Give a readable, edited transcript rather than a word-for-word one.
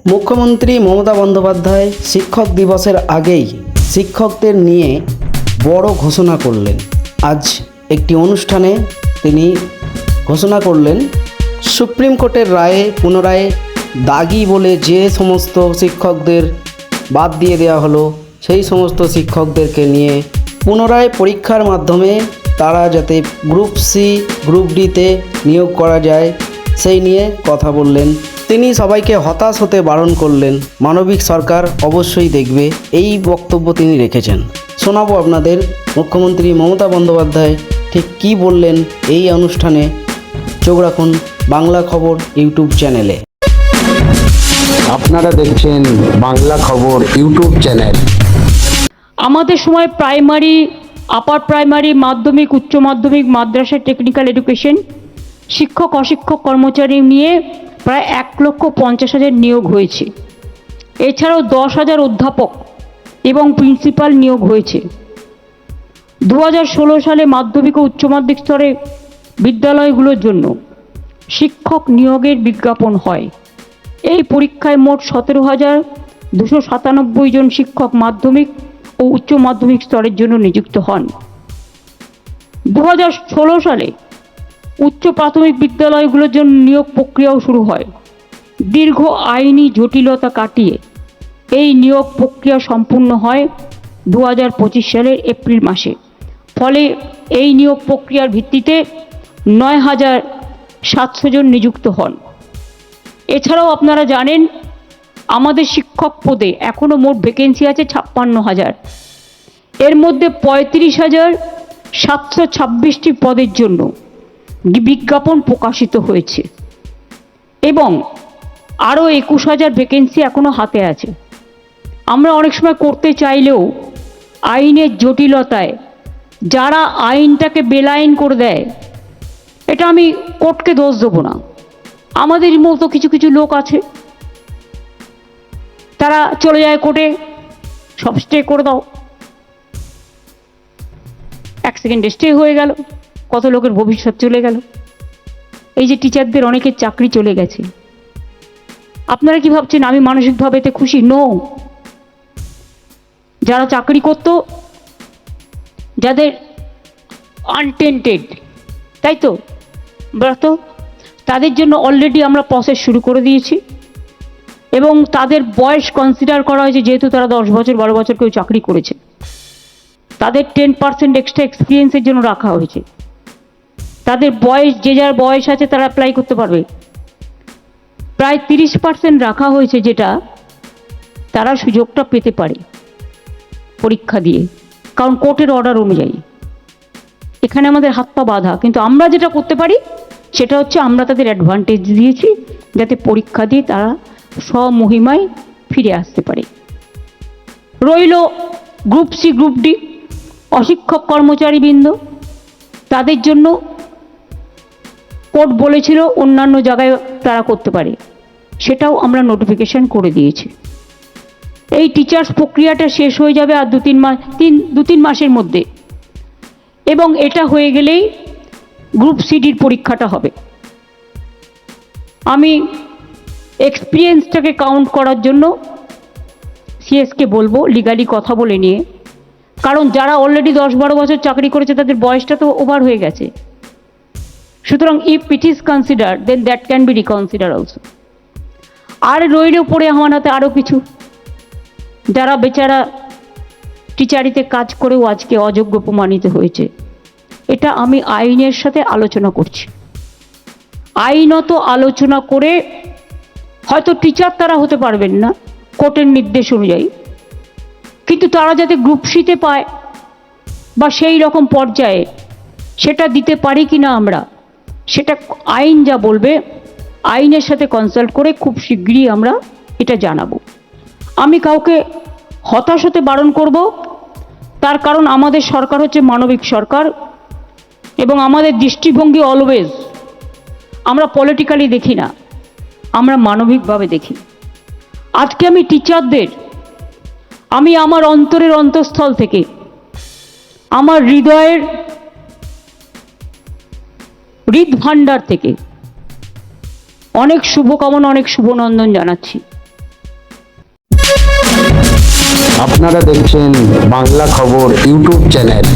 মুখ্যমন্ত্রী মমতা বন্দ্যোপাধ্যায় শিক্ষক দিবসের আগেই শিক্ষকদের নিয়ে বড় ঘোষণা করলেন। আজ একটি অনুষ্ঠানে তিনি ঘোষণা করলেন, সুপ্রিম কোর্টের রায়ে পুনরায় দাগি বলে যে সমস্ত শিক্ষকদের বাদ দিয়ে দেওয়া হলো, সেই সমস্ত শিক্ষকদেরকে নিয়ে পুনরায় পরীক্ষার মাধ্যমে তারা যাতে গ্রুপ সি গ্রুপ ডিতে নিয়োগ করা যায় সেই নিয়ে কথা বললেন। তিনি সবাইকে হতাশ হতে বারণ করলেন। মানবিক সরকার অবশ্যই দেখবে, এই বক্তব্য তিনি রেখেছেন। শোনাবো আপনাদের মুখ্যমন্ত্রী মমতা বন্দ্যোপাধ্যায় ঠিক কী বললেন এই অনুষ্ঠানে। চোখ রাখুন বাংলা খবর ইউটিউব চ্যানেলে। আপনারা দেখছেন বাংলা খবর ইউটিউব চ্যানেল। আমাদের সময় প্রাইমারি, আপার প্রাইমারি, মাধ্যমিক, উচ্চ মাধ্যমিক, মাদ্রাসা, টেকনিক্যাল এডুকেশন, শিক্ষক অশিক্ষক কর্মচারী নিয়ে প্রায় 1,50,000 নিয়োগ হয়েছে। এছাড়াও 10,000 অধ্যাপক এবং প্রিন্সিপাল নিয়োগ হয়েছে। 2016 সালে মাধ্যমিক ও উচ্চ মাধ্যমিক স্তরে বিদ্যালয়গুলোর জন্য শিক্ষক নিয়োগের বিজ্ঞাপন হয়। এই পরীক্ষায় মোট 17,297 জন শিক্ষক মাধ্যমিক ও উচ্চ মাধ্যমিক স্তরের জন্য নিযুক্ত হন। 2016 সালে উচ্চ প্রাথমিক বিদ্যালয়গুলোর জন্য নিয়োগ প্রক্রিয়াও শুরু হয়। দীর্ঘ আইনি জটিলতা কাটিয়ে এই নিয়োগ প্রক্রিয়া সম্পূর্ণ হয় 2025 সালের এপ্রিল মাসে। ফলে এই নিয়োগ প্রক্রিয়ার ভিত্তিতে 9,700 জন নিযুক্ত হন। এছাড়াও আপনারা জানেন, আমাদের শিক্ষক পদে এখনও মোট ভ্যাকেন্সি আছে 56,000। এর মধ্যে 35,726টি পদের জন্য বিজ্ঞাপন প্রকাশিত হয়েছে এবং আরও 21,000 ভ্যাকেন্সি এখনও হাতে আছে। আমরা অনেক সময় করতে চাইলেও আইনের জটিলতায় যারা আইনটাকে বেলাইন করে দেয়, এটা আমি কোর্টকে দোষ দেবো না, আমাদের মতো কিছু কিছু লোক আছে, তারা চলে যায় কোর্টে, সব স্টে করে দাও, 1 সেকেন্ডে স্টে হয়ে গেল, কত লোকের ভবিষ্যৎ চলে গেল। এই যে টিচারদের অনেকের চাকরি চলে গেছে, আপনারা কি ভাবছেন আমি মানসিকভাবে এতে খুশি? নো। যারা চাকরি করত, যাদের আনটেন্টেড, তাই তো ব্রত, তাদের জন্য অলরেডি আমরা প্রসেস শুরু করে দিয়েছি এবং তাদের বয়স কনসিডার করা হয়েছে। যেহেতু তারা 10 বছর 12 বছর কেউ চাকরি করেছে, তাদের 10% এক্সট্রা এক্সপিরিয়েন্সের জন্য রাখা হয়েছে। তাদের বয়স, যে যার বয়স আছে তারা অ্যাপ্লাই করতে পারবে। প্রায় 30% রাখা হয়েছে, যেটা তারা সুযোগটা পেতে পারে পরীক্ষা দিয়ে, কারণ কোর্টের অর্ডার অনুযায়ী। এখানে আমাদের হাত পা বাঁধা, কিন্তু আমরা যেটা করতে পারি সেটা হচ্ছে আমরা তাদের অ্যাডভান্টেজ দিয়েছি যাতে পরীক্ষা দিয়ে তারা স্বমহিমায় ফিরে আসতে পারে। রইল গ্রুপ সি গ্রুপ ডি, অশিক্ষক কর্মচারীবৃন্দ, তাদের জন্য কোর্ট বলেছিল অন্যান্য জায়গায় তারা করতে পারে, সেটাও আমরা নোটিফিকেশন করে দিয়েছি। এই টিচার্স প্রক্রিয়াটা শেষ হয়ে যাবে আর 2-3 মাসের মধ্যে, এবং এটা হয়ে গেলেই গ্রুপ সিডির পরীক্ষাটা হবে। আমি এক্সপিরিয়েন্সটাকে কাউন্ট করার জন্য সিএসকে বলবো লিগালি কথা বলে নিয়ে, কারণ যারা অলরেডি 10-12 বছর চাকরি করেছে তাদের বয়সটা তো ওভার হয়ে গেছে। সুতরাং if it is consider, then that can be reconsider also. আর রইল পড়ে আমার হাতে আরও কিছু, যারা বেচারা টিচারিতে কাজ করেও আজকে অযোগ্য প্রমাণিত হয়েছে। এটা আমি আইনের সাথে আলোচনা করছি, আইনত আলোচনা করে হয়তো টিচার তারা হতে পারবেন না কোর্টের নির্দেশ অনুযায়ী, কিন্তু তারা যাতে গ্রুপ সিতে পায় বা সেই রকম পর্যায়ে সেটা দিতে পারি কি না আমরা, সেটা আইন যা বলবে আইনের সাথে কনসাল্ট করে খুব শীঘ্রই আমরা এটা জানাবো। আমি কাউকে হতাশ হতে বারণ করব, তার কারণ আমাদের সরকার হচ্ছে মানবিক সরকার এবং আমাদের দৃষ্টিভঙ্গি অলওয়েজ আমরা পলিটিক্যালি দেখি না, আমরা মানবিকভাবে দেখি। আজকে আমি টিচারদের, আমি আমার অন্তরের অন্তঃস্থল থেকে, আমার হৃদয়ের হৃদভাণ্ডার থেকে অনেক শুভকামনা, অনেক শুভনন্দন জানাচ্ছি। আপনারা দেখছেন বাংলা খবর ইউটিউব চ্যানেল।